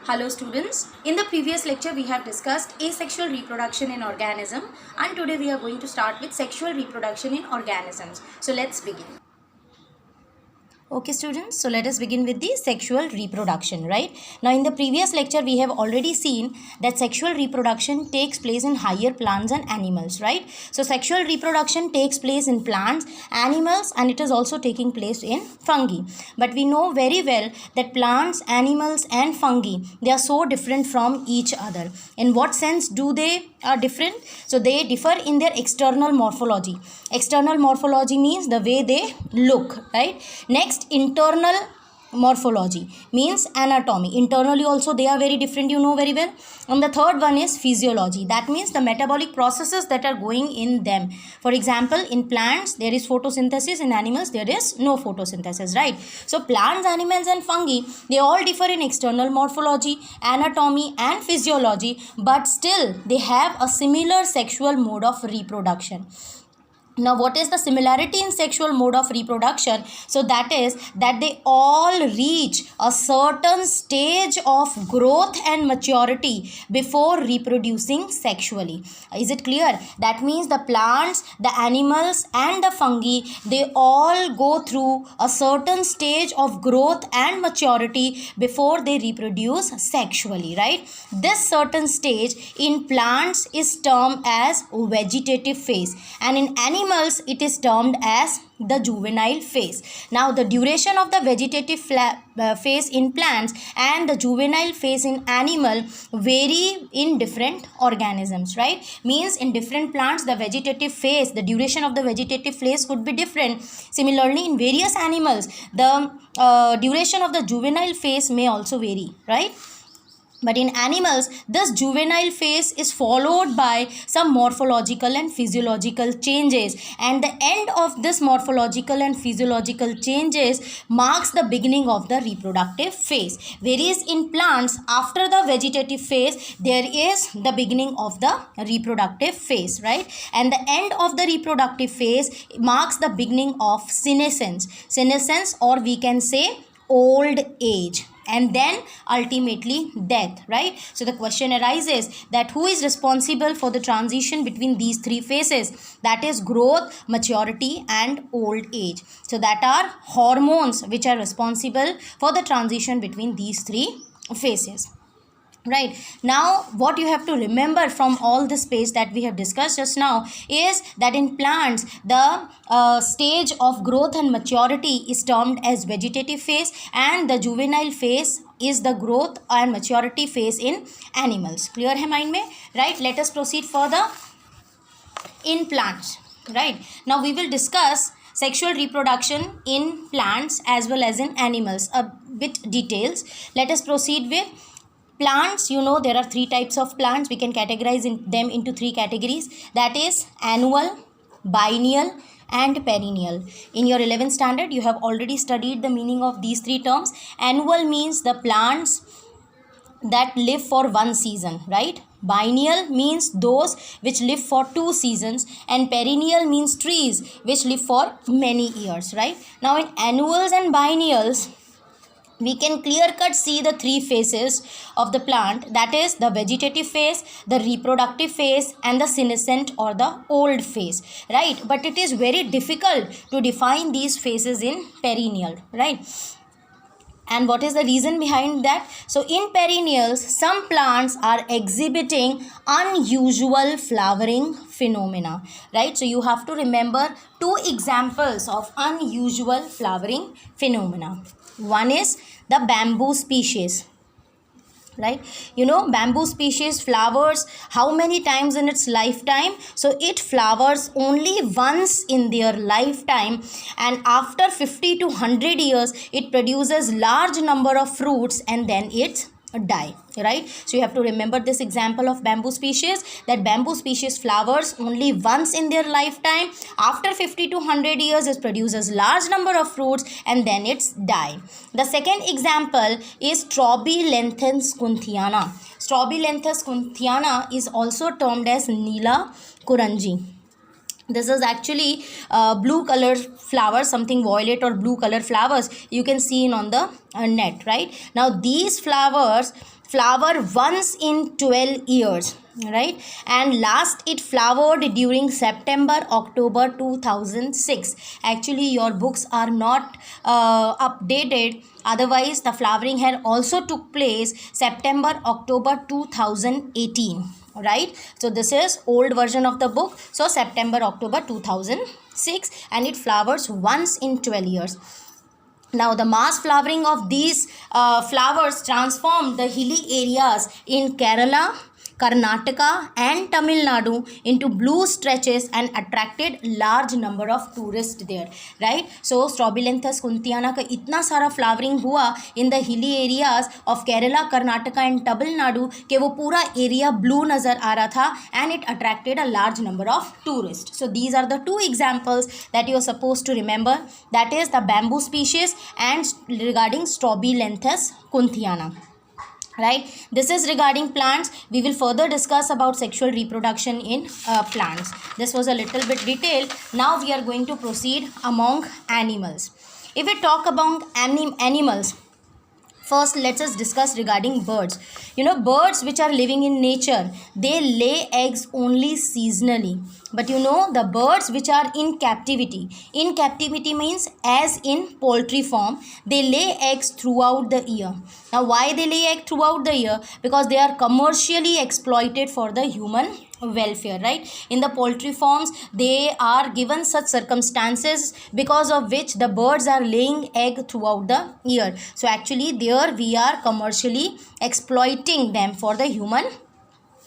Hello students, in the previous lecture we have discussed asexual reproduction in organism and today we are going to start with sexual reproduction in organisms. So let's begin. Okay students, so let us begin with the sexual reproduction, right? Now in the previous lecture we have already seen that sexual reproduction takes place in higher plants and animals, right? So sexual reproduction takes place in plants, animals, and it is also taking place in fungi. But we know very well that plants, animals and fungi, they are so different from each other. In what sense do they are different? So they differ in their external morphology. External morphology means the way they look, right? Next, internal morphology means anatomy. Internally also they are very different, you know very well. And the third one is physiology. That means the metabolic processes that are going in them. For example, in plants there is photosynthesis, in animals there is no photosynthesis, right? So plants, animals and fungi, they all differ in external morphology, anatomy and physiology, but still they have a similar sexual mode of reproduction. Now what is the similarity in sexual mode of reproduction? So that is that they all reach a certain stage of growth and maturity before reproducing sexually. Is it clear? That means the plants, the animals and the fungi, they all go through a certain stage of growth and maturity before they reproduce sexually, right? This certain stage in plants is termed as vegetative phase, and in animals it is termed as the juvenile phase. Now the duration of the vegetative phase in plants and the juvenile phase in animal vary in different organisms, right? Means in different plants the vegetative phase, the duration of the vegetative phase could be different. Similarly in various animals the duration of the juvenile phase may also vary, right? But in animals, this juvenile phase is followed by some morphological and physiological changes, and the end of this morphological and physiological changes marks the beginning of the reproductive phase. Whereas in plants, after the vegetative phase, there is the beginning of the reproductive phase, right? And the end of the reproductive phase marks the beginning of senescence. Senescence, or we can say old age, and then ultimately death, right? So the question arises that who is responsible for the transition between these three phases, that is growth, maturity and old age. So that are hormones which are responsible for the transition between these three phases. Right. Now what you have to remember from all this space that we have discussed just now is that in plants the stage of growth and maturity is termed as vegetative phase, and the juvenile phase is the growth and maturity phase in animals. Clear hai mind mein? Right. Let us proceed further in plants. Right. Now we will discuss sexual reproduction in plants as well as in animals a bit details. Let us proceed with plants. You know there are three types of plants. We can categorize them into three categories, that is annual, biennial and perennial. In your 11th standard you have already studied the meaning of these three terms. Annual means the plants that live for one season, right? Biennial means those which live for 2 seasons, and perennial means trees which live for many years, right? Now in annuals and biennials we can clear cut see the three phases of the plant, that is the vegetative phase, the reproductive phase and the senescent or the old phase, right? But it is very difficult to define these phases in perennial, right? And what is the reason behind that? So in perennials some plants are exhibiting unusual flowering phenomena, right? So you have to remember two examples of unusual flowering phenomena. One is the bamboo species, right? You know bamboo species flowers how many times in its lifetime? So it flowers only once in their lifetime, and after 50 to 100 years it produces large number of fruits and then it die, right? So you have to remember this example of bamboo species, that bamboo species flowers only once in their lifetime, after 50 to 100 years it produces large number of fruits and then it's die. The second example is Strobylanthes kunthiana. Strobylanthes kunthiana is also termed as Neela kuranji. This is actually blue color flowers, something violet or blue color flowers you can see on the net, right? Now these flowers flower once in 12 years, right? And last it flowered during September October 2006. Actually your books are not updated, otherwise the flowering had also took place September October 2018, right? So this is old version of the book, so September October 2006, and it flowers once in 12 years. Now the mass flowering of these flowers transformed the hilly areas in Kerala, Karnataka and Tamil Nadu into blue stretches and attracted large number of tourists there, right? So Strobilanthes kuntiana का इतना सारा flowering हुआ in the hilly areas of Kerala, Karnataka and Tamil Nadu कि वो पूरा area blue नज़र आ रहा था, and it attracted a large number of tourists. So these are the two examples that you are supposed to remember, that is the bamboo species and regarding Strobilanthes kuntiana. Right, this is regarding plants. We will further discuss about sexual reproduction in plants. This was a little bit detailed. Now we are going to proceed among animals. If we talk about animals, first let us discuss regarding birds. Birds which are living in nature, they lay eggs only seasonally. But the birds which are in captivity means as in poultry farm, they lay eggs throughout the year. Now why they lay egg throughout the year? Because they are commercially exploited for the human welfare, right? In the poultry farms, they are given such circumstances because of which the birds are laying egg throughout the year. So actually there we are commercially exploiting them for the human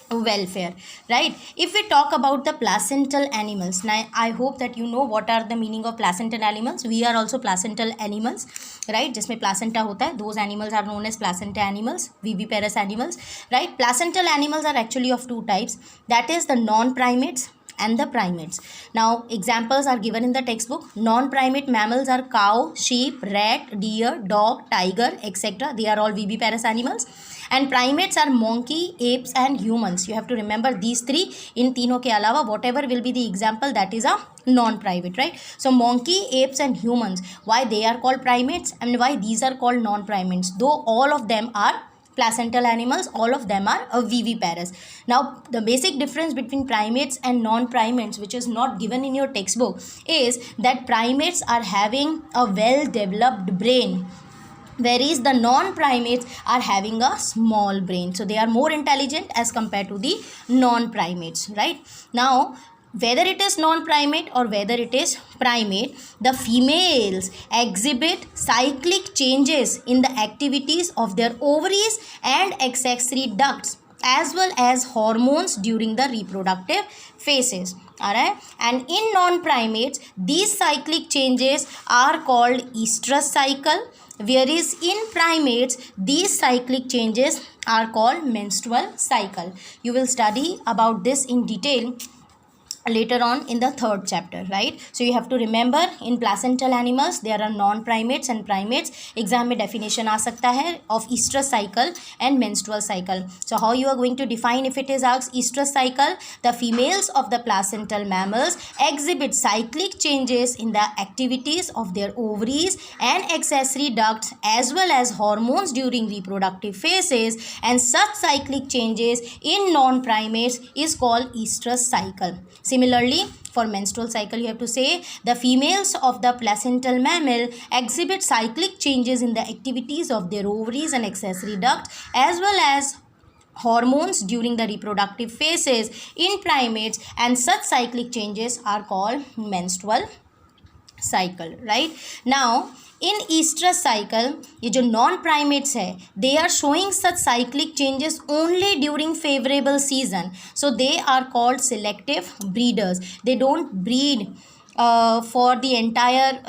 welfare, right? If we talk about the placental animals, now I hope that you know what are the meaning of placental animals. We are also placental animals, right? जिसमें placenta होता है, those animals are known as placenta animals, viviparous animals, right? Placental animals are actually of two types, that is the non-primates and the primates. Now examples are given in the textbook. Non-primate mammals are cow, sheep, rat, deer, dog, tiger, etc. They are all viviparous animals. And primates are monkey, apes and humans. You have to remember these three. In तीनों के अलावा whatever will be the example, that is a non-primate, right? So monkey, apes and humans, why they are called primates and why these are called non-primates? Though all of them are placental animals, all of them are viviparous. Now the basic difference between primates and non-primates, which is not given in your textbook, is that primates are having a well-developed brain, whereas the non-primates are having a small brain. So they are more intelligent as compared to the non-primates, right? Now whether it is non-primate or whether it is primate, the females exhibit cyclic changes in the activities of their ovaries and accessory ducts as well as hormones during the reproductive phases. Alright, and in non-primates these cyclic changes are called estrous cycle, whereas in primates these cyclic changes are called menstrual cycle. You will study about this in detail later on in the third chapter, right? So you have to remember in placental animals there are non-primates and primates. Exam में definition आ सकता है of estrous cycle and menstrual cycle. So how you are going to define if it is asked estrous cycle? The females of the placental mammals exhibit cyclic changes in the activities of their ovaries and accessory ducts as well as hormones during reproductive phases, and such cyclic changes in non-primates is called estrous cycle. Similarly, for menstrual cycle, you have to say the females of the placental mammal exhibit cyclic changes in the activities of their ovaries and accessory ducts as well as hormones during the reproductive phases in primates, and such cyclic changes are called menstrual cycle, right? Now in estrous cycle, ये जो non primates है, they are showing such cyclic changes only during favorable season, so they are called selective breeders. They don't breed for the entire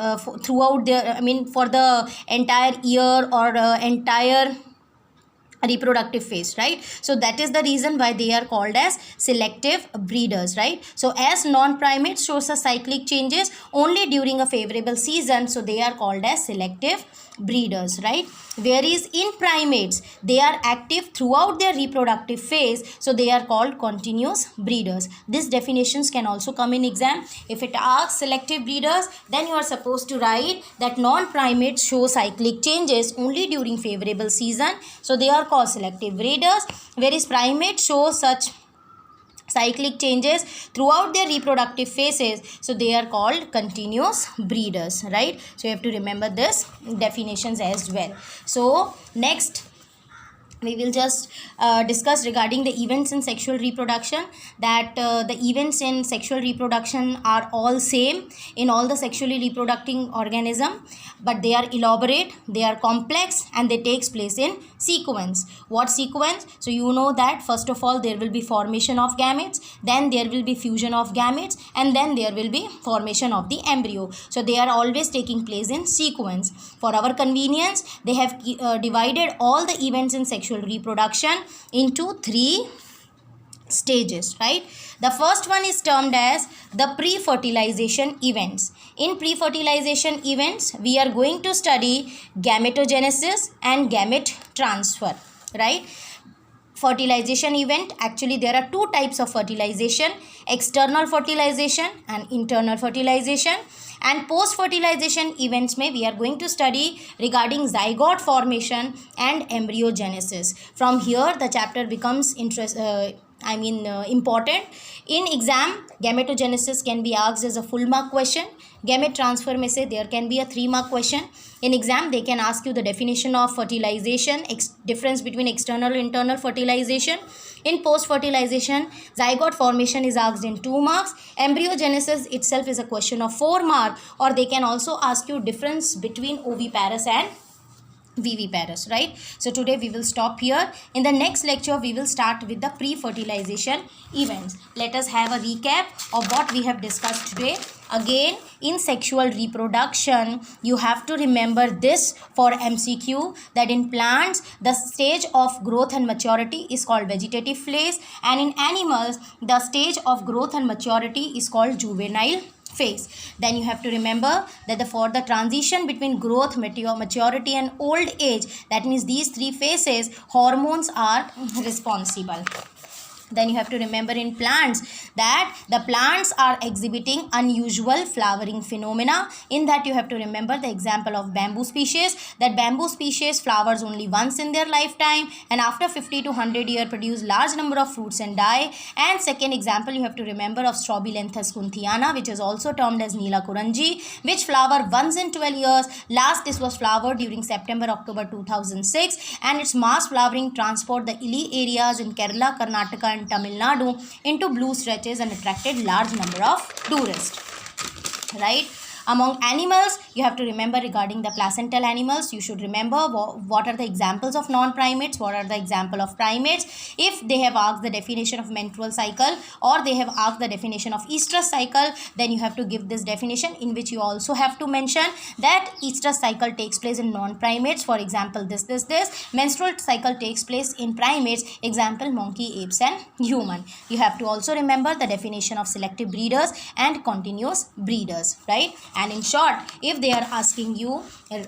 throughout their, for the entire year or entire reproductive phase, right? So that is the reason why they are called as selective breeders, right? So as non-primates shows a cyclic changes only during a favorable season, so they are called as selective breeders, right? Whereas in primates, they are active throughout their reproductive phase, so they are called continuous breeders. These definitions can also come in exam. If it asks selective breeders, then you are supposed to write that non-primates show cyclic changes only during favorable season, so they are called selective breeders, whereas primates show such cyclic changes throughout their reproductive phases, so they are called continuous breeders, right? So you have to remember this definitions as well. So next we will just discuss regarding the events in sexual reproduction, that the events in sexual reproduction are all same in all the sexually reproducing organism, but they are elaborate, they are complex, and they takes place in sequence. What sequence? So you know that first of all there will be formation of gametes, then there will be fusion of gametes, and then there will be formation of the embryo. So they are always taking place in sequence. For our convenience, they have divided all the events in sexual reproduction into 3 stages, right? The first one is termed as the pre-fertilization events. In pre-fertilization events, we are going to study gametogenesis and gamete transfer, right? Fertilization event, actually there are 2 types of fertilization: external fertilization and internal fertilization. And post fertilization events may we are going to study regarding zygote formation and embryogenesis. From here the chapter becomes important. In exam, gametogenesis can be asked as a full mark question. Gamete transfer में से there can be a 3 mark question. In exam, they can ask you the definition of fertilization, difference between external and internal fertilization. In post-fertilization, zygote formation is asked in 2 marks. Embryogenesis itself is a question of 4 marks, or they can also ask you difference between oviparous and viviparous, right? So today we will stop here. In the next lecture, we will start with the pre-fertilization events. Let us have a recap of what we have discussed today. Again, in sexual reproduction, you have to remember this for MCQ, that in plants, the stage of growth and maturity is called vegetative phase, and in animals, the stage of growth and maturity is called juvenile phase. Then you have to remember that for the transition between growth, maturity and old age, that means these 3 phases, hormones are responsible. Then you have to remember in plants that the plants are exhibiting unusual flowering phenomena. In that you have to remember the example of bamboo species, that bamboo species flowers only once in their lifetime, and after 50 to 100 years produce large number of fruits and die. And second example you have to remember of Strobilenthus kunthiana, which is also termed as Neela Kuranji, which flower once in 12 years. Last this was flowered during September-October 2006, and its mass flowering transport the hilly areas in Kerala, Karnataka and Tamil Nadu into blue stretches and attracted large number of tourists, right? Among animals, you have to remember regarding the placental animals, you should remember what are the examples of non-primates, what are the example of primates. If they have asked the definition of menstrual cycle or they have asked the definition of estrous cycle, then you have to give this definition, in which you also have to mention that estrous cycle takes place in non-primates, for example this. Menstrual cycle takes place in primates, example monkey, apes and human. You have to also remember the definition of selective breeders and continuous breeders, right? And in short, if they are asking you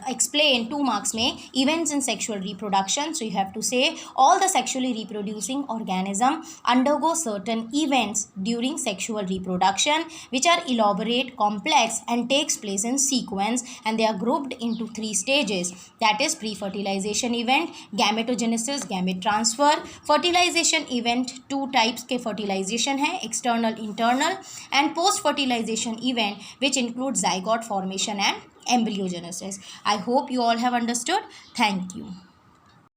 explain 2 marks में events in sexual reproduction, so you have to say all the sexually reproducing organism undergo certain events during sexual reproduction which are elaborate, complex and takes place in sequence, and they are grouped into 3 stages, that is pre-fertilization event, gametogenesis, gamete transfer, fertilization event. 2 types के fertilization है, external, internal, and post-fertilization event which includes zygote formation and embryogenesis. I hope you all have understood. Thank you.